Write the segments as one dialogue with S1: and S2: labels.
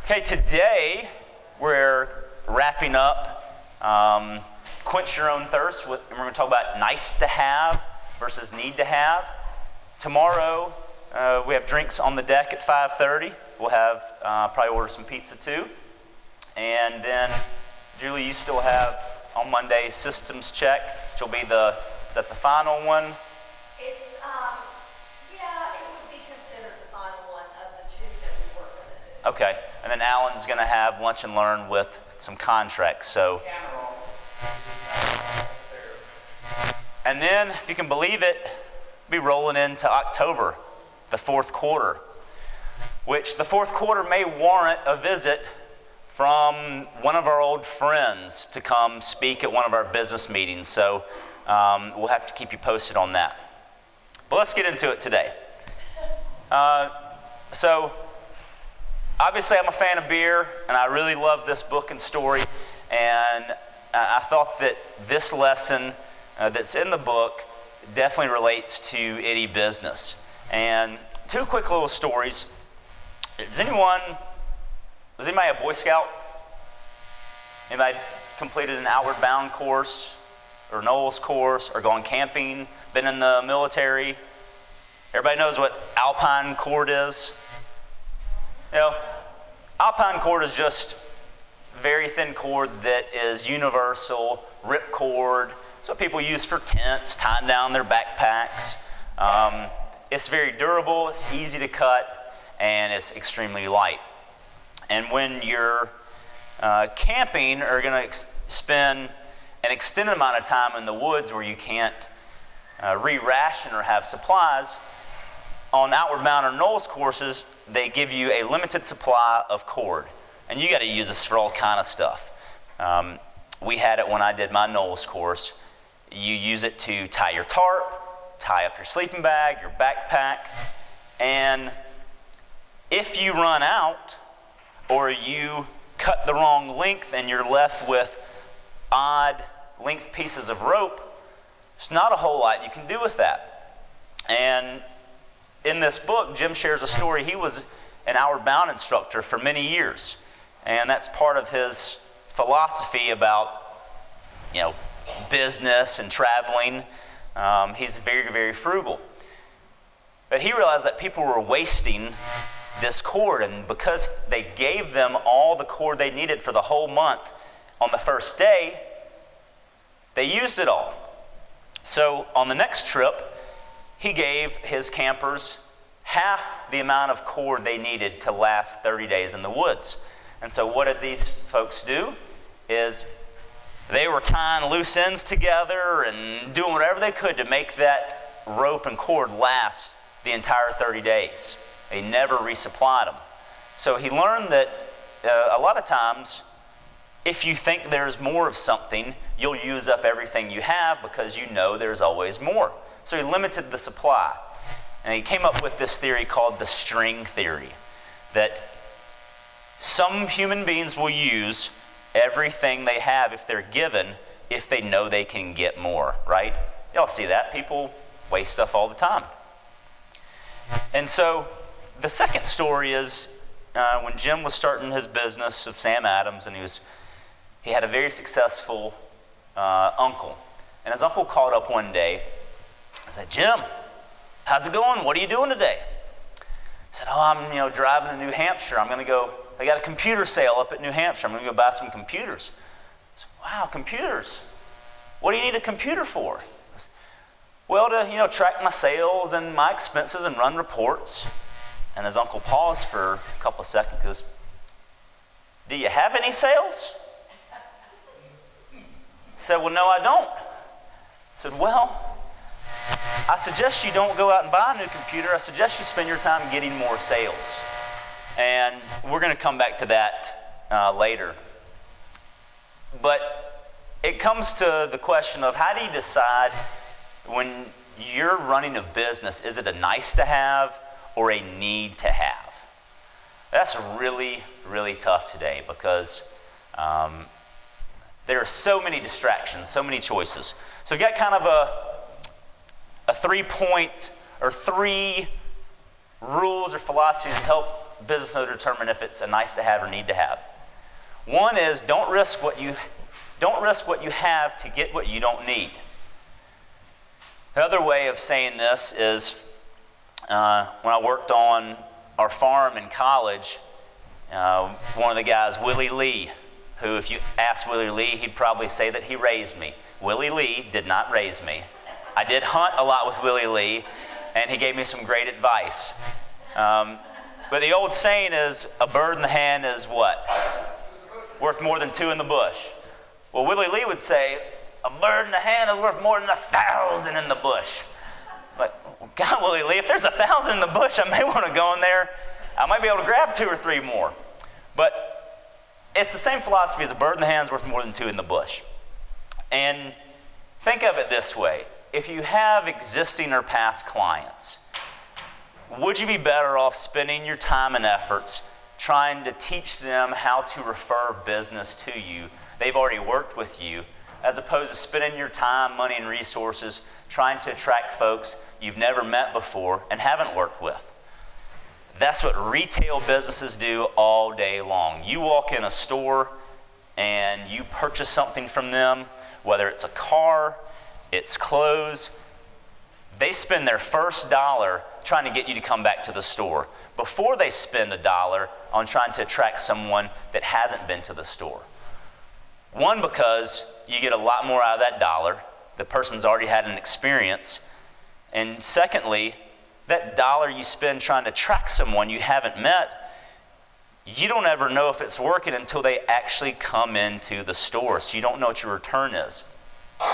S1: Okay, today we're wrapping up Quench Your Own Thirst, and we're going to talk about nice to have versus need to have. Tomorrow we have drinks on the deck at 5:30. We'll have probably order some pizza too. And then, Julie, you still have on Monday systems check, which will be is that the final one?
S2: It's, yeah, it would be considered the final one of the two that we were going to do.
S1: Okay, and then Alan's going to have lunch and learn with some contracts. So, and then, if you can believe it, we'll be rolling into October, the fourth quarter, which the fourth quarter may warrant a visit from one of our old friends to come speak at one of our business meetings. So we'll have to keep you posted on that. But let's get into it today. So obviously I'm a fan of beer, and I really love this book and story. And I thought that this lesson that's in the book definitely relates to any business. And two quick little stories. Was anybody a Boy Scout? Anybody completed an Outward Bound course or Knowles course or gone camping, been in the military? Everybody knows what Alpine cord is? You know, Alpine cord is just very thin cord that is universal, rip cord. It's what people use for tents, tying down their backpacks. It's very durable, it's easy to cut, and it's extremely light. And when you're camping or going to spend an extended amount of time in the woods where you can't re-ration or have supplies, on Outward Bound or Knowles courses, they give you a limited supply of cord. And you got to use this for all kind of stuff. We had it when I did my Knowles course. You use it to tie your tarp, tie up your sleeping bag, your backpack, and if you run out or you cut the wrong length and you're left with odd length pieces of rope, there's not a whole lot you can do with that. And in this book, Jim shares a story. He was an Outward Bound instructor for many years, and that's part of his philosophy about, you know, business and traveling. He's very, very frugal. But he realized that people were wasting this cord, and because they gave them all the cord they needed for the whole month, on the first day, they used it all. So on the next trip, he gave his campers half the amount of cord they needed to last 30 days in the woods. And so what did these folks do? Is they were tying loose ends together and doing whatever they could to make that rope and cord last the entire 30 days. They never resupplied them. So he learned that a lot of times, if you think there's more of something, you'll use up everything you have because you know there's always more. So he limited the supply. And he came up with this theory called the string theory, that some human beings will use everything they have if they're given, if they know they can get more, right? Y'all see that. People waste stuff all the time. And so the second story is when Jim was starting his business of Sam Adams, and he had a very successful uncle. And his uncle called up one day and said, "Jim, how's it going? What are you doing today?" He said, "Oh, I'm driving to New Hampshire. They got a computer sale up at New Hampshire. I'm going to go buy some computers." I said, "Wow, computers. What do you need a computer for?" I said, "Well, to track my sales and my expenses and run reports." And his uncle paused for a couple of seconds and goes, "Do you have any sales?" I said, "Well, no, I don't." I said, "Well, I suggest you don't go out and buy a new computer. I suggest you spend your time getting more sales." And we're going to come back to that later. But it comes to the question of, how do you decide when you're running a business, is it a nice to have or a need to have? That's really, really tough today because there are so many distractions, so many choices. So we've got kind of a 3-point or 3 rules or philosophies to help business know to determine if it's a nice to have or need to have. One is don't risk what you have to get what you don't need. The other way of saying this is when I worked on our farm in college, one of the guys, Willie Lee, who if you ask Willie Lee, he'd probably say that he raised me. Willie Lee did not raise me. I did hunt a lot with Willie Lee, and he gave me some great advice. But the old saying is, a bird in the hand is what? Worth more than two in the bush. Well, Willie Lee would say, a bird in the hand is worth more than 1,000 in the bush. Like, God, Willie Lee, if there's 1,000 in the bush, I may want to go in there. I might be able to grab 2 or 3 more. But it's the same philosophy as a bird in the hand is worth more than 2 in the bush. And think of it this way. If you have existing or past clients, would you be better off spending your time and efforts trying to teach them how to refer business to you? They've already worked with you, as opposed to spending your time, money, and resources trying to attract folks you've never met before and haven't worked with. That's what retail businesses do all day long. You walk in a store and you purchase something from them, whether it's a car, it's clothes. They spend their first dollar trying to get you to come back to the store before they spend $1 on trying to attract someone that hasn't been to the store. One, because you get a lot more out of that dollar. The person's already had an experience. And secondly, that dollar you spend trying to attract someone you haven't met, you don't ever know if it's working until they actually come into the store. So you don't know what your return is.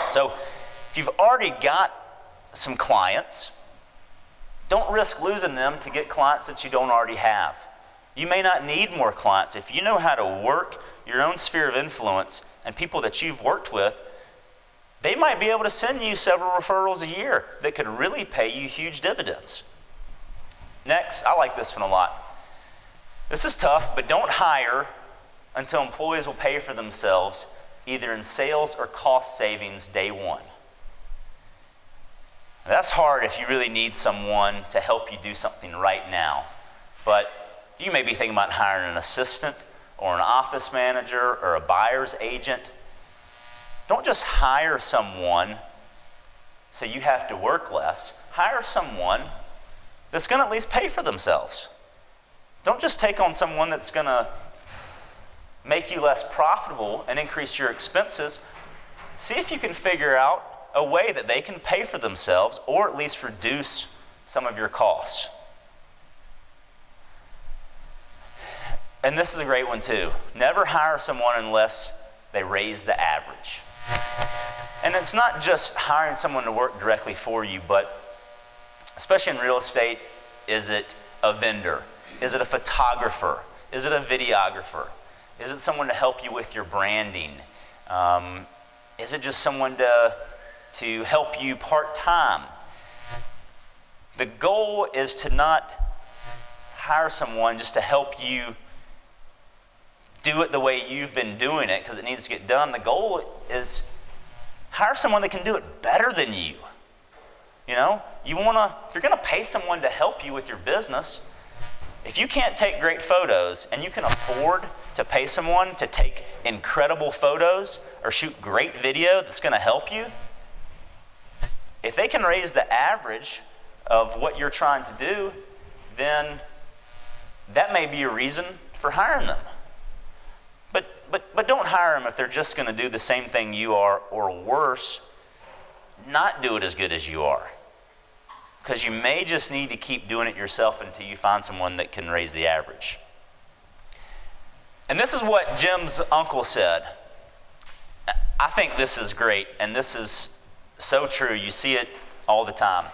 S1: So if you've already got some clients, don't risk losing them to get clients that you don't already have. You may not need more clients. If you know how to work your own sphere of influence and people that you've worked with, they might be able to send you several referrals a year that could really pay you huge dividends. Next, I like this one a lot. This is tough, but don't hire until employees will pay for themselves, either in sales or cost savings day one. That's hard if you really need someone to help you do something right now. But you may be thinking about hiring an assistant or an office manager or a buyer's agent. Don't just hire someone so you have to work less. Hire someone that's going to at least pay for themselves. Don't just take on someone that's going to make you less profitable and increase your expenses. See if you can figure out a way that they can pay for themselves or at least reduce some of your costs. And this is a great one too. Never hire someone unless they raise the average. And it's not just hiring someone to work directly for you, but especially in real estate, is it a vendor? Is it a photographer? Is it a videographer? Is it someone to help you with your branding? Is it just someone to help you part-time? The goal is to not hire someone just to help you do it the way you've been doing it because it needs to get done. The goal is hire someone that can do it better than you. You know, if you're going to pay someone to help you with your business, if you can't take great photos and you can afford to pay someone to take incredible photos or shoot great video that's going to help you, if they can raise the average of what you're trying to do, then that may be a reason for hiring them. But don't hire them if they're just going to do the same thing you are, or worse, not do it as good as you are. Because you may just need to keep doing it yourself until you find someone that can raise the average. And this is what Jim's uncle said. I think this is great, and this is so true. You see it all the time.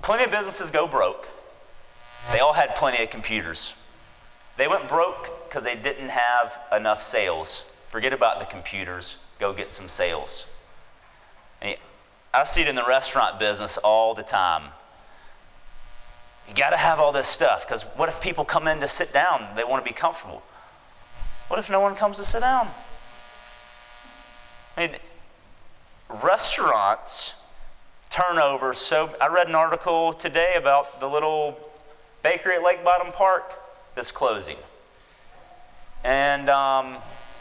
S1: Plenty of businesses go broke. They all had plenty of computers. They went broke because they didn't have enough sales. Forget about the computers. Go get some sales. And I see it in the restaurant business all the time. You got to have all this stuff because what if people come in to sit down? They want to be comfortable. What if no one comes to sit down? I mean, restaurants turnover. So I read an article today about the little bakery at Lake Bottom Park. that's closing. And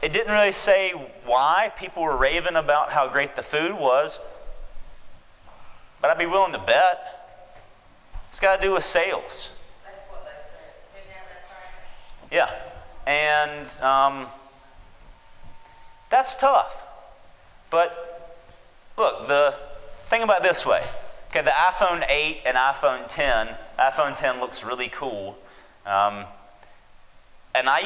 S1: it didn't really say why people were raving about how great the food was, but I'd be willing to bet it's got to do with sales.
S2: That's what they said. Didn't have that
S1: Yeah, and that's tough. But look, the thing about it this way. Okay, the iPhone 8 and iPhone 10. iPhone 10 looks really cool. And I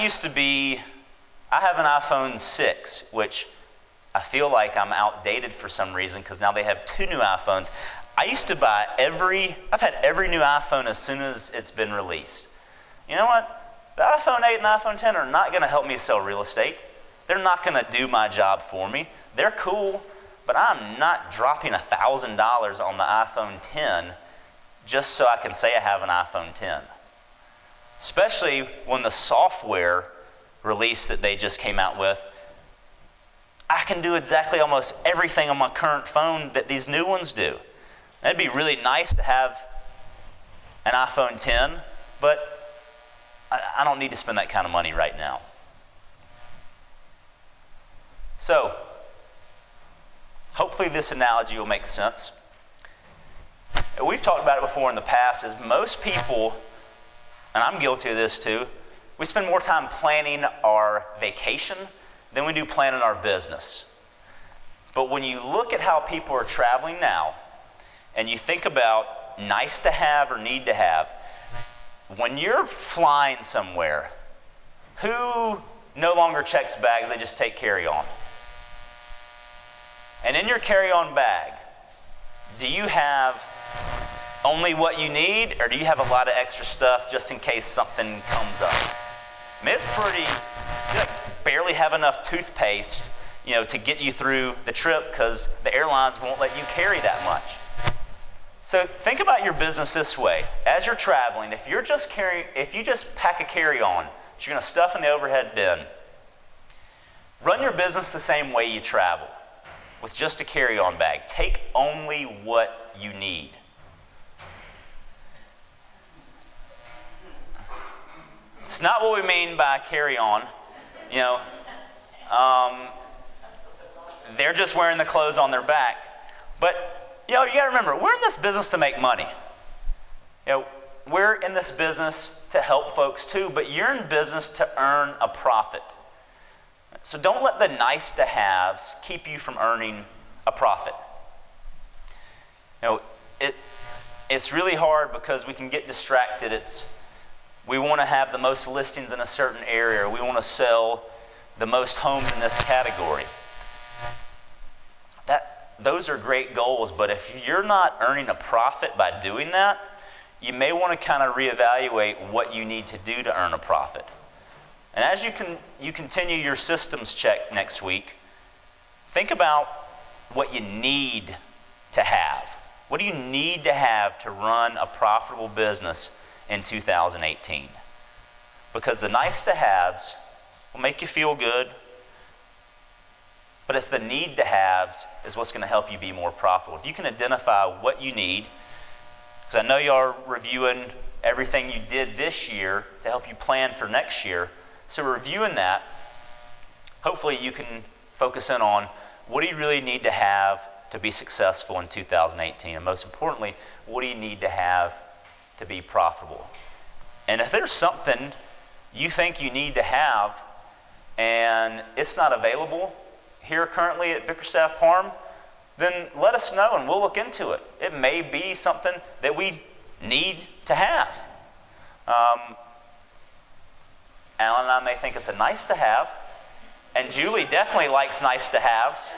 S1: have an iPhone 6, which I feel like I'm outdated for some reason because now they have 2 new iPhones. I used to buy I've had every new iPhone as soon as it's been released. You know what? The iPhone 8 and the iPhone 10 are not going to help me sell real estate. They're not going to do my job for me. They're cool, but I'm not dropping $1,000 on the iPhone 10 just so I can say I have an iPhone 10. Especially when the software release that they just came out with, I can do exactly almost everything on my current phone that these new ones do. It'd be really nice to have an iPhone 10, but I don't need to spend that kind of money right now. So, hopefully this analogy will make sense. We've talked about it before in the past, is most people, and I'm guilty of this too, we spend more time planning our vacation than we do planning our business. But when you look at how people are traveling now, and you think about nice to have or need to have, when you're flying somewhere, who no longer checks bags, they just take carry-on? And in your carry-on bag, do you have only what you need, or do you have a lot of extra stuff just in case something comes up? I mean, it's pretty, you like barely have enough toothpaste, to get you through the trip because the airlines won't let you carry that much. So think about your business this way. As you're traveling, if you just pack a carry-on that you're going to stuff in the overhead bin, run your business the same way you travel, with just a carry-on bag. Take only what you need. It's not what we mean by carry-on. They're just wearing the clothes on their back. But, you got to remember, we're in this business to make money. We're in this business to help folks too, but you're in business to earn a profit. So don't let the nice to haves keep you from earning a profit. It's really hard because we can get distracted. We want to have the most listings in a certain area. We want to sell the most homes in this category. Those are great goals, but if you're not earning a profit by doing that, you may want to kind of reevaluate what you need to do to earn a profit. And as you continue your systems check next week, think about what you need to have. What do you need to have to run a profitable business in 2018? Because the nice to haves will make you feel good, but it's the need to haves is what's going to help you be more profitable. If you can identify what you need, because I know you are reviewing everything you did this year to help you plan for next year. So reviewing that, hopefully you can focus in on what do you really need to have to be successful in 2018? And most importantly, what do you need to have to be profitable? And if there's something you think you need to have and it's not available here currently at Bickerstaff Parham, then let us know and we'll look into it. It may be something that we need to have. Alan and I may think it's a nice to have, and Julie definitely likes nice to haves.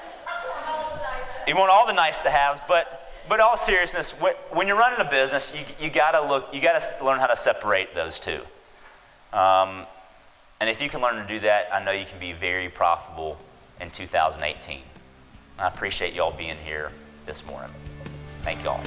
S1: You want all the nice to haves, but in all seriousness, when you're running a business, you gotta learn how to separate those two. And if you can learn to do that, I know you can be very profitable in 2018. I appreciate y'all being here this morning. Thank y'all.